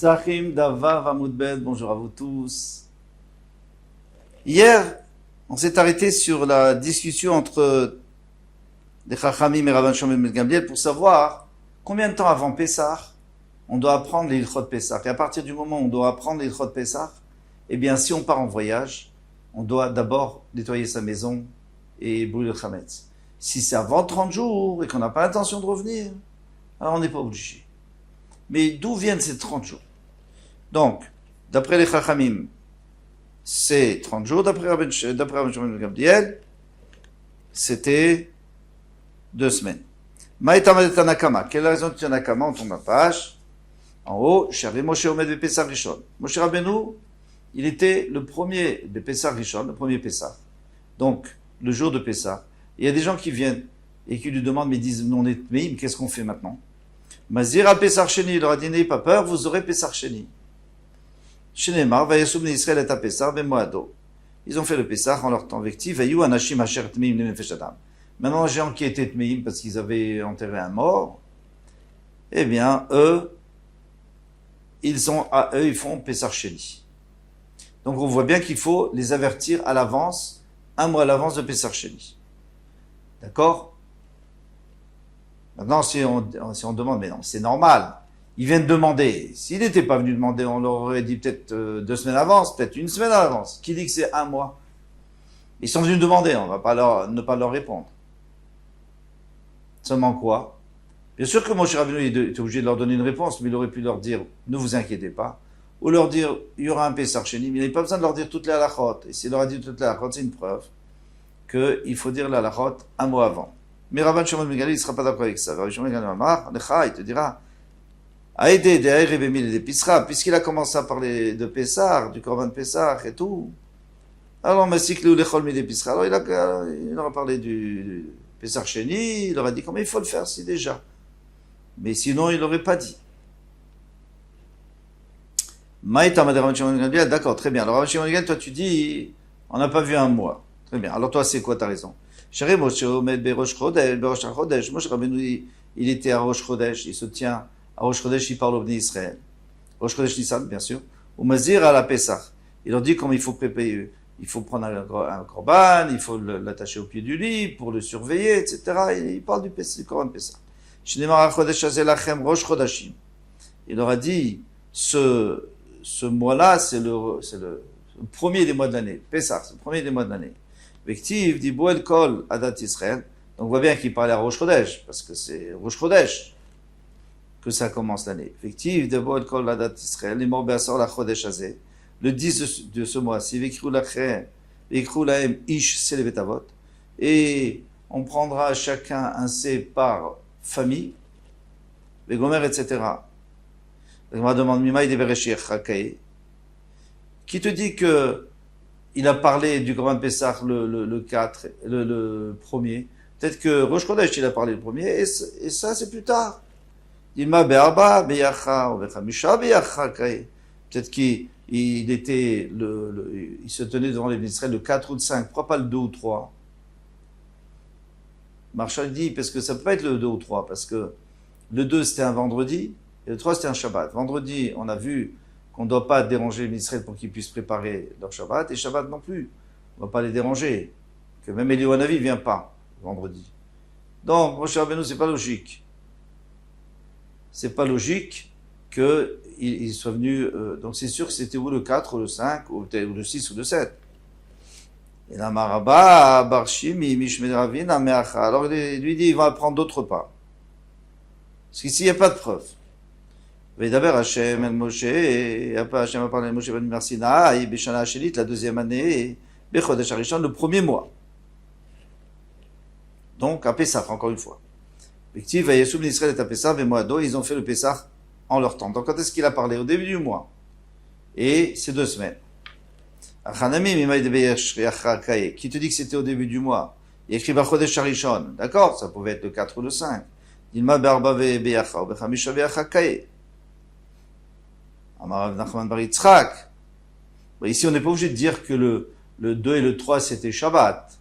Psachim Davav Amudbet, bonjour à vous tous. Hier, on s'est arrêté sur la discussion entre les Chachamim et Rabban Shimon ben Gamliel pour savoir combien de temps avant Pessah on doit apprendre les Ilchot Pessah. Et à partir du moment où on doit apprendre les Ilchot Pessah, eh bien, si on part en voyage, on doit d'abord nettoyer sa maison et brûler le Chametz. Si c'est avant 30 jours et qu'on n'a pas l'intention de revenir, alors on n'est pas obligé. Mais d'où viennent ces 30 jours? Donc, d'après les Chachamim, c'est 30 jours. D'après Rabban Shimon ben Gamliel, c'était 2 semaines. Maïtama de Tanakama. Quelle est la raison de Tanakama? On tourne la page. En haut, Shervé Moshe Omed de Pessah Rishon. Moshe Rabbeinu, il était le premier de Pessah Rishon, le premier Pessah. Donc, le jour de Pessah. Il y a des gens qui viennent et qui lui demandent, mais ils disent, nous on est Tmeim, qu'est-ce qu'on fait maintenant? Mazira Pessah Sheni, il leur a dit, n'ayez pas peur, vous aurez Pessah Sheni. Shenemar, Vayasum ne Israël et à Pessah, Bemoado. Ils ont fait le Pessah en leur temps vecti, Vayu Anashim Asher Tmeim Nefesh Adam. Maintenant, les gens qui étaient Tmeim parce qu'ils avaient enterré un mort, eh bien, eux, ils font Pessah Sheni. Donc, on voit bien qu'il faut les avertir à l'avance, un mois à l'avance de Pessah Sheni. D'accord? Maintenant, si on demande, mais non, c'est normal. Ils viennent demander. S'ils n'étaient pas venus demander, on leur aurait dit peut-être 2 semaines à l'avance, peut-être 1 semaine à l'avance. Qui dit que c'est 1 mois? Ils sont venus demander, on ne va pas ne pas leur répondre. Seulement quoi? Bien sûr que Moshe Rabbeinu était obligé de leur donner une réponse, mais il aurait pu leur dire, ne vous inquiétez pas, ou leur dire, il y aura un Pessah Sheni, mais il n'avait pas besoin de leur dire toutes les halachot. Et s'il leur a dit toutes les halachot, c'est une preuve qu'il faut dire la halachot 1 mois avant. Mais Rabban Shimon ben Gamliel, il ne sera pas d'accord avec ça. Rabban Shimon ben Gamliel, il te dira, puisqu'il a commencé à parler de Pessah, du Korban Pessah et tout, alors il aura parlé du Pessah Sheni, il aura dit comment il faut le faire si déjà. Mais sinon, il n'aurait pas dit. D'accord, très bien. Alors, Rabban Shimon ben Gamliel, toi tu dis, on n'a pas vu 1 mois. Très bien. Alors toi, c'est quoi ta raison? Moshe Rabbeinu, il était à Rosh Chodesh, il se tient à Rosh Chodesh, il parle au Bnei Israël. Rosh Chodesh Nissan, bien sûr. Ou Mazir à la Pessah. Il leur dit comment il faut préparer, il faut prendre un korban, il faut l'attacher au pied du lit pour le surveiller, etc. Il parle du korban Pessah. Rosh Chodashim. Il leur a dit, ce mois-là, c'est le premier des mois de l'année. Pessah, c'est le premier des mois de l'année. Vektiv dit Boel Kol Adat Israël. Donc on voit bien qu'il parlait à Rosh Chodesh, parce que c'est Rosh Chodesh que ça commence l'année. Vektiv de Boel Kol Adat Israël, les morts Beasor la Chodesh Azeh, le 10 de ce mois-ci, Vekrou Lachem, Vekrou Lahem Ish Selevetavot, et on prendra chacun un C par famille, Vegomer, etc. On va demander Mimaï de Bereshir Chakae. Qui te dit que il a parlé du Korban Pessah le 4, le premier. Peut-être que Rosh Chodesh, il a parlé le premier, et ça, c'est plus tard. Dilma be'arba be'yacha, ou be'chamisha be'yacha, peut-être qu'il était, il se tenait devant les Israël le 4 ou le 5, pourquoi pas le 2 ou 3? Marshall dit, parce que ça peut pas être le 2 ou 3, parce que le 2 c'était un vendredi, et le 3 c'était un Shabbat. Vendredi, on a vu qu'on ne doit pas déranger les Israël pour qu'ils puissent préparer leur Shabbat, et Shabbat non plus. On ne va pas les déranger. Que même Eliyahu Hanavi ne vient pas vendredi. Donc, Moshe Rabbeinu, c'est pas logique. C'est pas logique qu'il soit venu. Donc, c'est sûr que c'était ou le 4, ou le 5, ou le 6, ou le 7. Et la Maraba, Barshimi, Mishmed Ravin, Ameacha. Alors, il lui dit, il va prendre d'autres pas. Parce qu'ici, il n'y a pas de preuve. Vedaber Hashem el Moshe, et après Hashem a parlé à Moshe ben Mersina, et Beshana Hashelit, la 2e année, et Bechodesh Harishon, le 1er mois. Donc, à Pessah, encore une fois. Effectivement, Vayesum Israël est à Pessah, Vemoado, ils ont fait le Pessah en leur temps. Donc, quand est-ce qu'il a parlé? Au début du mois. Et c'est 2 semaines. Achanami, Mimaï de Beyashriacha Kaye, qui te dit que c'était au début du mois? Il écrit Bechodesh Harishon. D'accord, ça pouvait être le 4 ou le 5. Dilma Be'arba Be'yacha, ou Bechamisha Be'yacha Kaye. Ici, on n'est pas obligé de dire que le 2 et le 3, c'était Shabbat.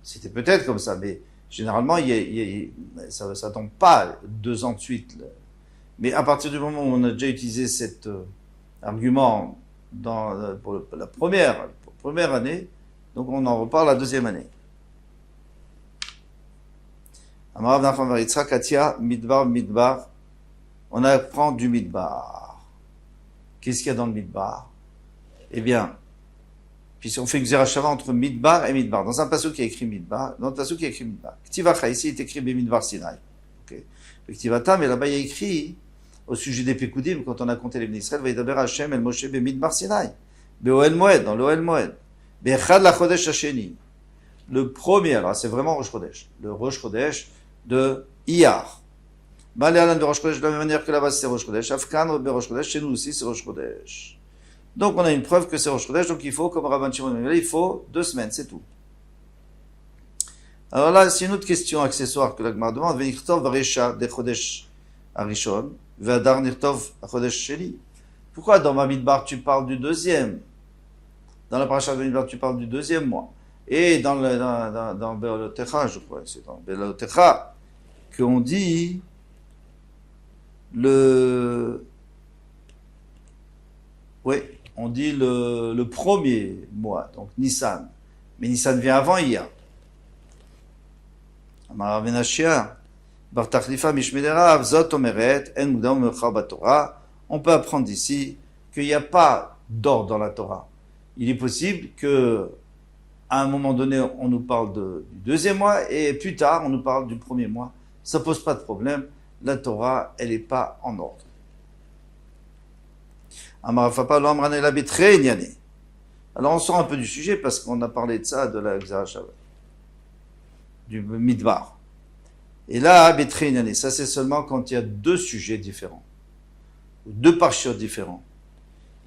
C'était peut-être comme ça, mais généralement, ça tombe pas 2 ans de suite. Mais à partir du moment où on a déjà utilisé cet argument pour la première année, donc on en reparle la deuxième année. Amarav Nachman bar Yitzhak Atia Midbar Midbar. On apprend du Midbar. Qu'est-ce qu'il y a dans le Midbar? Eh bien, puisqu'on fait une zerachava entre Midbar et Midbar. Dans un pasuk qui a écrit Midbar, dans le pasuk qui a écrit Midbar. Ktivacha, ici, il est écrit Midbar Sinai. Okay. Ktivata, mais là-bas, il y a écrit, au sujet des Pekoudim, quand on a compté les Israël, Vaïdaber Hashem el Moshe be Midbar Sinai. Be'oel Moed, dans l'Oel Moed. Be'echad la Chodesh Hasheni. Le premier, alors c'est vraiment Rosh Chodesh. Le Rosh Chodesh de Iyar. Baléalan de Rosh Chodesh, de la même manière que là-bas c'est Rosh Chodesh. Afkan be Rosh Chodesh, chez nous aussi c'est Rosh Chodesh. Donc on a une preuve que c'est Rosh Chodesh, donc il faut, comme Rabban Shimon, il faut 2 semaines, c'est tout. Alors là, c'est une autre question accessoire que la Gemara demande. Venichtov Varesha de Chodesh Arishon, Vadar Nirtov Chodesh Sheli. Pourquoi dans Bamidbar tu parles du deuxième? Dans la paracha de Bamidbar tu parles du deuxième mois. Et dans Be'alotecha, je crois, c'est dans Be'alotecha qu'on dit on dit le premier mois, donc Nissan. Mais Nissan vient avant hier. Amar Benashia, Bar Tachlifa Mishmederav, Zot Omeret, En Mudam Mecha Batorah. On peut apprendre d'ici qu'il n'y a pas d'ordre dans la Torah. Il est possible que à un moment donné, on nous parle du deuxième mois et plus tard, on nous parle du premier mois. Ça pose pas de problème. La Torah, elle n'est pas en ordre. Alors, on sort un peu du sujet parce qu'on a parlé de ça, de la Xarachava, du Midbar. Et là, Betreinyané, ça c'est seulement quand il y a 2 sujets différents, ou 2 parchiotes différents.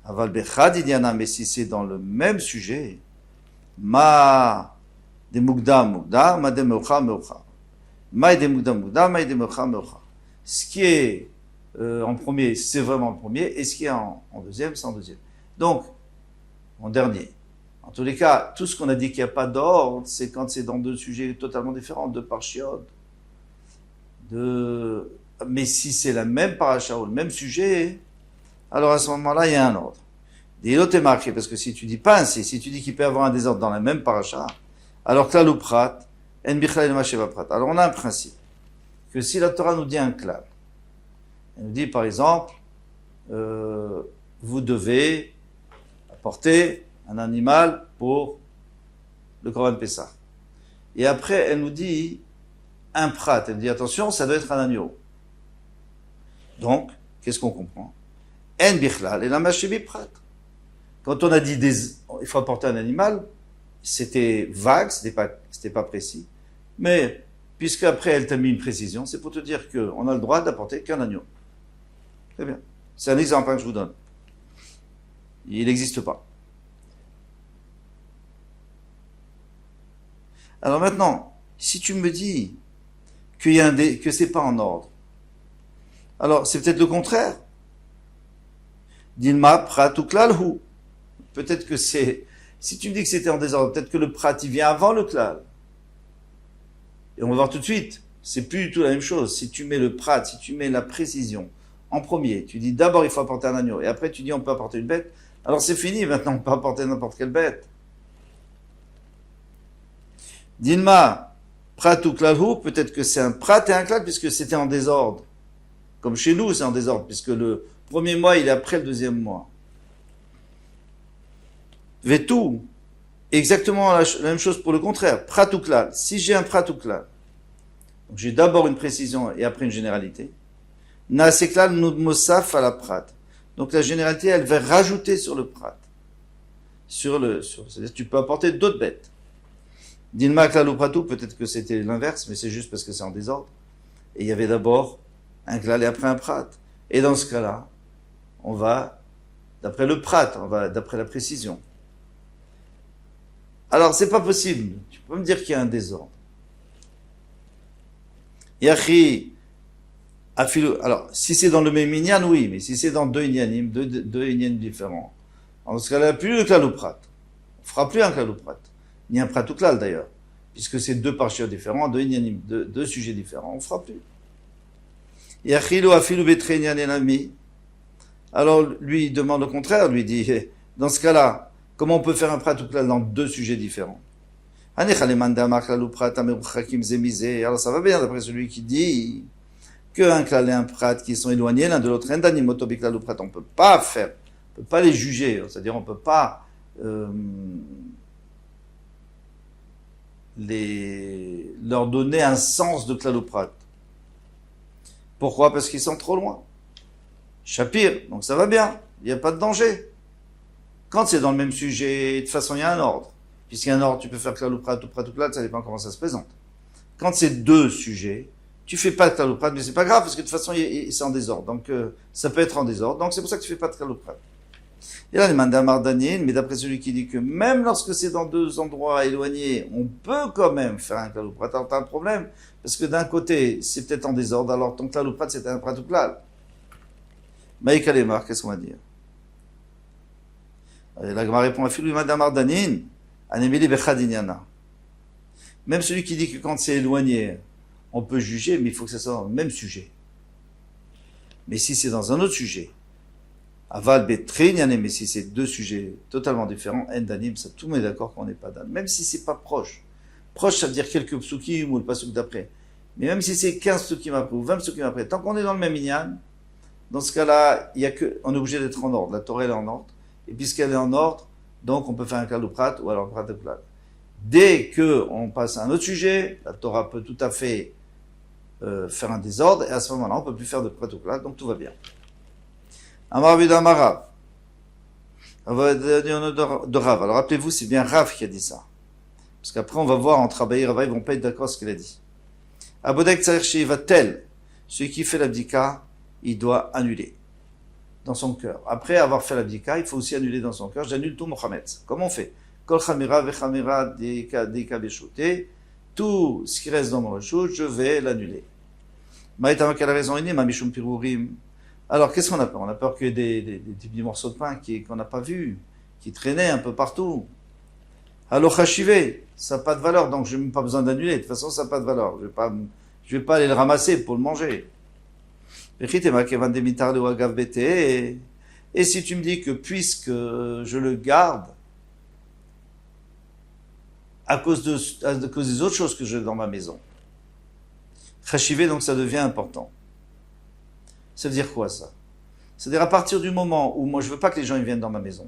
Aval Bechad Idiana, mais si c'est dans le même sujet, Ma de Mugdam Mugdam, Ma de Meucha Meucha. Ma de Mugdam Mugdam, Ma de Meucha Meucha. Ce qui est en premier, c'est vraiment le premier, et ce qui est en deuxième, c'est en deuxième. Donc, en dernier. En tous les cas, tout ce qu'on a dit qu'il n'y a pas d'ordre, c'est quand c'est dans 2 sujets totalement différents, 2 parchiotes. Mais si c'est la même paracha ou le même sujet, alors à ce moment-là, il y a un ordre. Et l'autre est marqué, parce que si tu dis pas ainsi, si tu dis qu'il peut y avoir un désordre dans la même paracha, alors klal ou prat, en bichlal ma sheva prat. Alors on a un principe, que si la Torah nous dit un klal, elle nous dit par exemple, vous devez apporter un animal pour le Korban Pessah. Et après, elle nous dit un prat, elle nous dit attention, ça doit être un agneau. Donc, qu'est-ce qu'on comprend? En bichlal et la ma sheva prat. Quand on a dit il faut apporter un animal, c'était vague, c'était pas précis. Mais, puisque après elle t'a mis une précision, c'est pour te dire qu'on a le droit d'apporter qu'un agneau. Très bien. C'est un exemple que je vous donne. Il n'existe pas. Alors maintenant, si tu me dis que c'est pas en ordre, alors c'est peut-être le contraire. Dilma prat ou klalhu. Peut-être que c'est, si tu me dis que c'était en désordre, peut-être que le prat, il vient avant le klal. Et on va voir tout de suite, c'est plus du tout la même chose. Si tu mets le prat, si tu mets la précision en premier, tu dis d'abord il faut apporter un agneau, et après tu dis on peut apporter une bête, alors c'est fini, maintenant on peut apporter n'importe quelle bête. Dilma, prat ou klalhu, peut-être que c'est un prat et un klal, puisque c'était en désordre. Comme chez nous, c'est en désordre, puisque le premier mois, il est après le deuxième mois. Vetou, exactement la même chose pour le contraire. Prat ou klal. Si j'ai un prat ou klal, donc j'ai d'abord une précision et après une généralité. Naase klal mosaf à la prat. Donc la généralité, elle va rajouter sur le prat. C'est-à-dire tu peux apporter d'autres bêtes. Dilma klal ou pratou, peut-être que c'était l'inverse, mais c'est juste parce que c'est en désordre. Et il y avait d'abord un klal et après un prat. Et dans ce cas-là, on va d'après le prat, on va d'après la précision. Alors, c'est pas possible. Tu peux me dire qu'il y a un désordre. Yachi, afilou. Alors, si c'est dans le même inyan, oui, mais si c'est dans 2 inyanim, deux inyanim différents, en ce cas-là, plus le klal ou prat. On fera plus un klal ou prat. Ni un prat ou klal d'ailleurs. Puisque c'est 2 parchiotes différents, 2 inyanim, 2 sujets différents, on fera plus. Yachilu afilu betrenyan enami. Alors lui il demande au contraire, lui dit, dans ce cas-là, comment on peut faire un prat ou klal dans deux sujets différents? Alors ça va bien d'après celui qui dit qu'un klal et un prat qui sont éloignés l'un de l'autre, on ne peut pas faire, on peut pas les juger, c'est-à-dire on ne peut pas leur donner un sens de klal ou prat. Pourquoi? Parce qu'ils sont trop loin. Shapir, donc ça va bien, il n'y a pas de danger. Quand c'est dans le même sujet, de toute façon il y a un ordre. Puisqu'il y a un ordre, tu peux faire klal ou prat, ça dépend comment ça se présente. Quand c'est deux sujets, tu fais pas de klal ou prat, mais c'est pas grave, parce que de toute façon c'est en désordre. Donc ça peut être en désordre, donc c'est pour ça que tu fais pas de klal ou prat. Et là, il demande à Mardanien, mais d'après celui qui dit que même lorsque c'est dans deux endroits éloignés, on peut quand même faire un klal ou prat. Alors t'as un problème, parce que d'un côté, c'est peut-être en désordre, alors ton klal ou prat, c'est un prat ou klal. Maïka Lemar, qu'est-ce qu'on va dire? La Gemara répond à Filou Madame Ardanin, Anemili Bechadinyana. Même celui qui dit que quand c'est éloigné, on peut juger, mais il faut que ça soit dans le même sujet. Mais si c'est dans un autre sujet, Aval Betrinyane, mais si c'est deux sujets totalement différents, Endanim, ça tout le monde est d'accord qu'on n'est pas Dan. Même si c'est pas proche. Proche, ça veut dire quelques psukim ou le pasuk d'après. Mais même si c'est 15 psukim après ou 20 psukim après, tant qu'on est dans le même inyan, dans ce cas-là, on est obligé d'être en ordre. La Torah elle est en ordre. Et puisqu'elle est en ordre, donc on peut faire un klal ou prat ou alors un prat ou klal. Dès qu'on passe à un autre sujet, la Torah peut tout à fait faire un désordre, et à ce moment-là, on peut plus faire de prat ou klal, donc tout va bien. Amar Amarav. De Rav. Alors rappelez-vous, c'est bien Rav qui a dit ça. Parce qu'après, on va voir entre Abaye et Rava, ils vont pas être d'accord ce qu'il a dit. Abodek Tsarir Sheivatel, celui qui fait l'abdika, il doit annuler dans son cœur. Après avoir fait l'abdika, il faut aussi annuler dans son cœur. J'annule tout Mohamed. Comment on fait? Kol chamira vechamira deka beshote. Tout ce qui reste dans mon reshut, je vais l'annuler. Maïtama, quelle raison est ma mishum pirurim. Alors, qu'est-ce qu'on a peur? On a peur qu'il y ait des petits morceaux de pain qu'on n'a pas vus, qui traînaient un peu partout. Alors, chachivé, ça n'a pas de valeur, donc je n'ai même pas besoin d'annuler. De toute façon, ça n'a pas de valeur. Je vais pas aller le ramasser pour le manger. Et si tu me dis que puisque je le garde, à cause des autres choses que j'ai dans ma maison, chachivé, donc ça devient important. Ça veut dire quoi ça? C'est-à-dire à partir du moment où moi je veux pas que les gens ils viennent dans ma maison.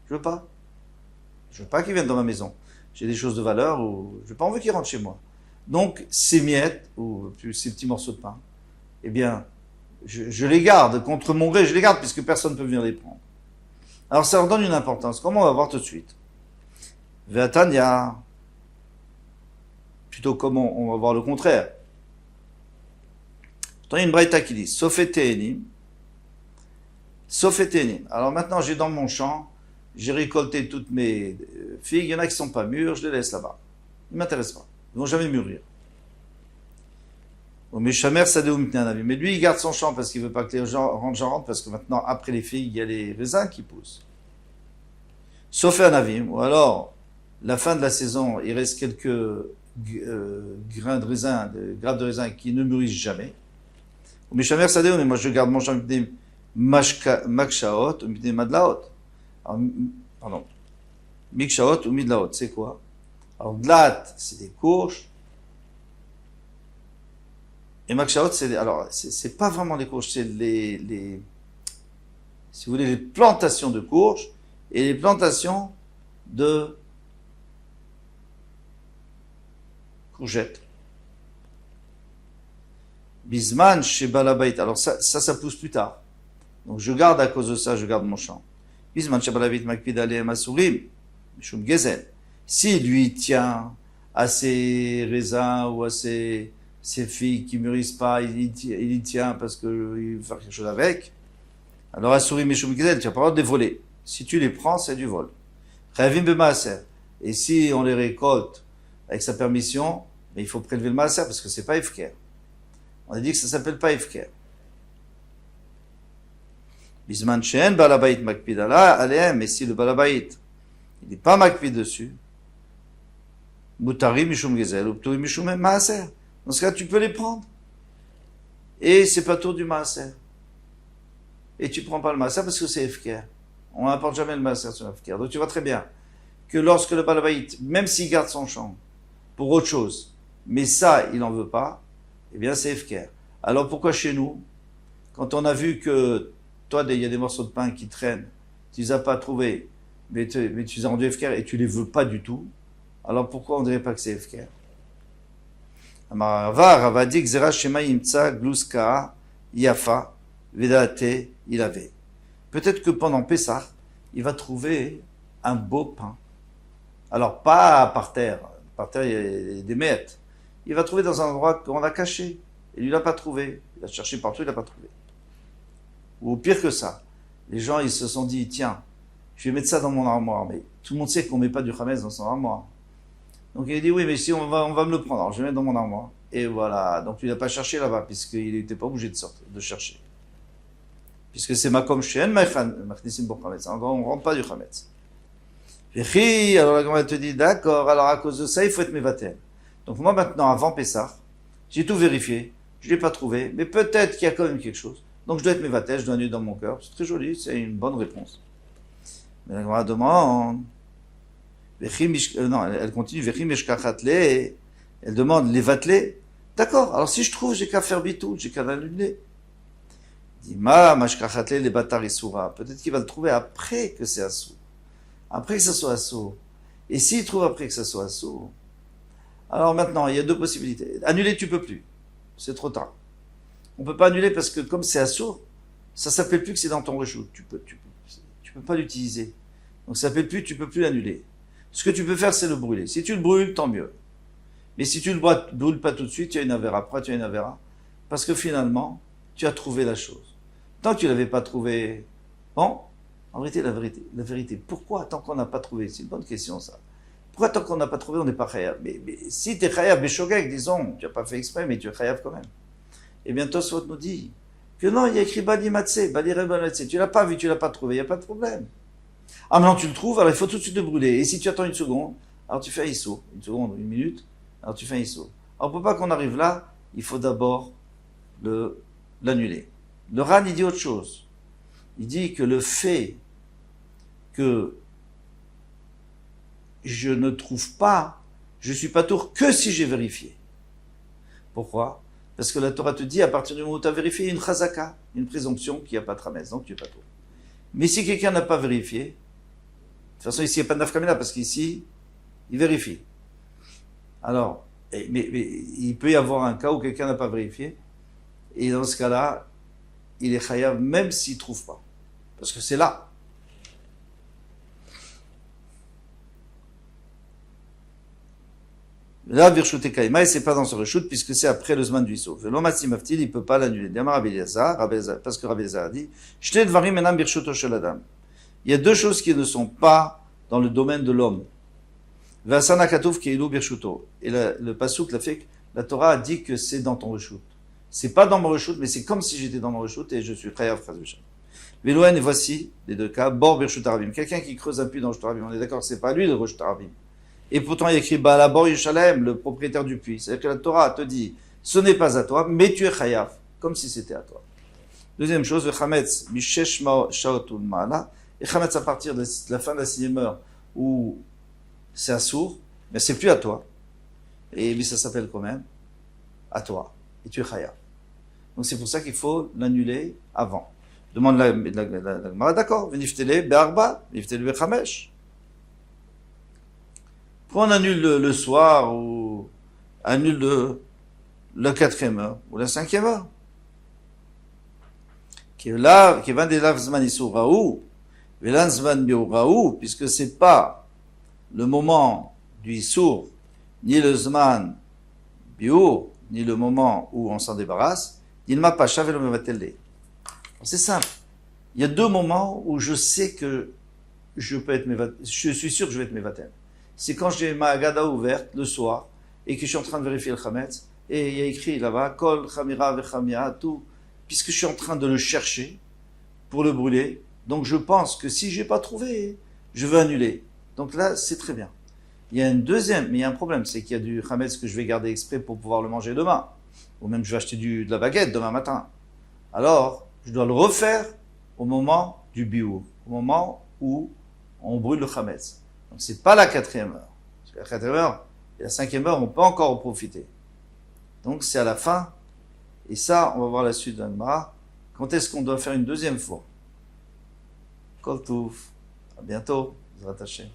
Je veux pas. Je veux pas qu'ils viennent dans ma maison. J'ai des choses de valeur ou je veux pas envie qu'ils rentrent chez moi. Donc ces miettes ou ces petits morceaux de pain, eh bien, je les garde contre mon gré, je les garde puisque personne ne peut venir les prendre. Alors ça leur donne une importance. Comment on va voir tout de suite? Ve'atanya. Plutôt comment on va voir le contraire. Il y a une braïta qui dit Sofetenim. Alors maintenant, j'ai dans mon champ, j'ai récolté toutes mes figues. Il y en a qui sont pas mûres, je les laisse là-bas. Ils ne m'intéressent pas. Ils vont jamais mûrir. Mais lui, il garde son champ parce qu'il veut pas que les gens rentrent, parce que maintenant, après les figues, il y a les raisins qui poussent. Sauf un avim, ou alors, la fin de la saison, il reste quelques grains de raisin, des grappes de raisin qui ne mûrissent jamais. Mais moi je garde mon champ des makshaot ou des madlaot. Pardon. Mikshaot ou midlaot, c'est quoi? Alors, dlat, c'est des courges. Et makshaot, c'est pas vraiment les courges, c'est si vous voulez, les plantations de courges et les plantations de courgettes. Bisman chez Balabait. Alors ça pousse plus tard. Donc je garde à cause de ça, je garde mon champ. Bisman chez Balabait makpid alem asurim, mishum gezel. Si lui tient à ses raisins ou à ses figues qui mûrissent pas, il y tient parce qu'il veut faire quelque chose avec. Alors asurim mishum gezel, tu n'as pas le droit de les voler. Si tu les prends, c'est du vol. Chavim b'maaser. Et si on les récolte avec sa permission, mais il faut prélever le maaser parce que c'est pas ifker. On a dit que ça s'appelle pas ifker. Bisman shen balabait makpid alehem, mais si le balabait il n'est pas makpid dessus, mutari mishum gezel ou pturi mishum maaser. Dans ce cas, tu peux les prendre. et c'est pas tour du maaser. Et tu prends pas le maaser parce que c'est efker. On n'apporte jamais le maaser sur efker. Donc tu vois très bien que lorsque le balabait, même s'il garde son champ pour autre chose, mais ça, il n'en veut pas, eh bien c'est efker. Alors pourquoi chez nous, quand on a vu que toi, il y a des morceaux de pain qui traînent, tu les as pas trouvés, mais tu les as rendus efker et tu les veux pas du tout, alors pourquoi on dirait pas que c'est efker? Rava dit Gzera Shema Imtsa Gluska Yafa Vedate il avait. Peut-être que pendant Pessah, il va trouver un beau pain. Alors pas par terre il y a des miettes. Il va trouver dans un endroit qu'on a caché. Et lui, il l'a pas trouvé. Il a cherché partout, il l'a pas trouvé. Ou pire que ça, les gens, ils se sont dit, tiens, je vais mettre ça dans mon armoire. Mais tout le monde sait qu'on met pas du chametz dans son armoire. Donc il a dit, oui, mais si on va me le prendre, alors je vais mettre dans mon armoire. Et voilà. Donc il n'a pas cherché là-bas, puisqu'il n'était pas obligé de chercher. Puisque c'est makom shen, machnisim pour chametz. On ne rentre pas du chametz. Alors la grand-mère te dit, d'accord, alors à cause de ça, il faut être mévatel. Donc moi maintenant, avant Pessah, j'ai tout vérifié, je ne l'ai pas trouvé, mais peut-être qu'il y a quand même quelque chose. Donc je dois être mévatel, je dois annuler dans mon cœur. C'est très joli, c'est une bonne réponse. Mais la grand-mère demande, non, elle continue, elle demande, les vatelés. D'accord, alors si je trouve, j'ai qu'à faire bitou, j'ai qu'à l'annuler. Dit, les batarisura. Peut-être qu'il va le trouver après que c'est assou. Après que ça soit assaut. Et s'il trouve après que ça soit assaut, alors maintenant, il y a deux possibilités. Annuler, tu peux plus. C'est trop tard. On peut pas annuler parce que comme c'est assaut, ça s'appelle plus que c'est dans ton reshoot. Tu peux pas l'utiliser. Donc ça s'appelle plus, tu peux plus l'annuler. Ce que tu peux faire, c'est le brûler. Si tu le brûles, tant mieux. Mais si tu le brûles pas tout de suite, tu as une avéra. Pourquoi tu as une avéra? Parce que finalement, tu as trouvé la chose. Tant que tu l'avais pas trouvé, bon, en vérité, la vérité. Pourquoi tant qu'on n'a pas trouvé? C'est une bonne question, ça. Pourquoi tant qu'on n'a pas trouvé, on n'est pas chayav? Mais si tu es chayav, béshogeg, disons, tu n'as pas fait exprès, mais tu es chayav quand même. Eh bien, Tosfot nous dit que non, il y a écrit Bali Matse, Bali Rebanatse. Tu l'as pas vu, tu l'as pas trouvé, il n'y a pas de problème. Ah, maintenant tu le trouves, alors il faut tout de suite le brûler. Et si tu attends une seconde, alors tu fais un ISO. Une seconde, une minute, alors tu fais un ISO. Alors pour pas qu'on arrive là, il faut d'abord l'annuler. Le Ran, il dit autre chose. Il dit que le fait que je ne trouve pas, je suis pas tour que si j'ai vérifié. Pourquoi? Parce que la Torah te dit, à partir du moment où tu as vérifié, une chazaka, une présomption qu'il n'y a pas de tramès, donc tu n'es pas tour. Mais si quelqu'un n'a pas vérifié, de toute façon ici il n'y a pas de nafkamina, parce qu'ici, il vérifie. Alors, mais il peut y avoir un cas où quelqu'un n'a pas vérifié, et dans ce cas-là, il est chayav même s'il ne trouve pas. Parce que c'est là. Là, Virshut et Kaima, et c'est pas dans ce reshut, puisque c'est après le Zman du Issou. L'homme Maftil, il peut pas l'annuler. Parce que Rabbi Elazar a dit, Shte Dvarim Enam Birshuto Shel Adam. Il y a deux choses qui ne sont pas dans le domaine de l'homme. Vasana Katouf Keilu Birshuto. Et le Pasuk, la Torah a dit que c'est dans ton reshut. C'est pas dans mon reshut, mais c'est comme si j'étais dans mon reshut et je suis chayav chazvisham. Veloen, et voici les deux cas, Bor Birshut Arabim. Quelqu'un qui creuse un puits dans le Arabim. On est d'accord que c'est pas lui le Birshut Arabim. Et pourtant, il y a écrit Baalabor Yishalem, le propriétaire du puits. C'est-à-dire que la Torah te dit, ce n'est pas à toi, mais tu es chayav, comme si c'était à toi. Deuxième chose, le chametz, mishesh shaotul ma'ala. Et chametz à partir de la fin de la 6e heure, où c'est assour, mais c'est plus à toi. Et mais ça s'appelle quand même à toi. Et tu es chayav. Donc c'est pour ça qu'il faut l'annuler avant. Demande la Gemara, d'accord, veniftele be'arba, veniftele be'chamesh. Pourquoi on annule le soir ou annule la 4e heure ou la 5e heure? Puisque c'est pas le moment du Issour, ni le Zman Biur, ni le moment où on s'en débarrasse, il m'a pas chavé le mevatelle. C'est simple. Il y a deux moments où je sais que je suis sûr que je vais être mevatel. C'est quand j'ai ma agada ouverte le soir et que je suis en train de vérifier le chametz et il y a écrit là-bas kol chamira vechamia tout, puisque je suis en train de le chercher pour le brûler. Donc je pense que si j'ai pas trouvé, je veux annuler. Donc là c'est très bien. Il y a une deuxième, mais il y a un problème, c'est qu'il y a du chametz que je vais garder exprès pour pouvoir le manger demain. ou même je vais acheter de la baguette demain matin. Alors, je dois le refaire au moment du biour, au moment où on brûle le chametz. Donc c'est pas la 4e heure. Parce que la 4e heure et la 5e heure, on peut encore en profiter. Donc c'est à la fin. Et ça, on va voir la suite de l'Agmara. Quand est-ce qu'on doit faire une 2e fois? Kol Touf. À bientôt. Zrat Hashem.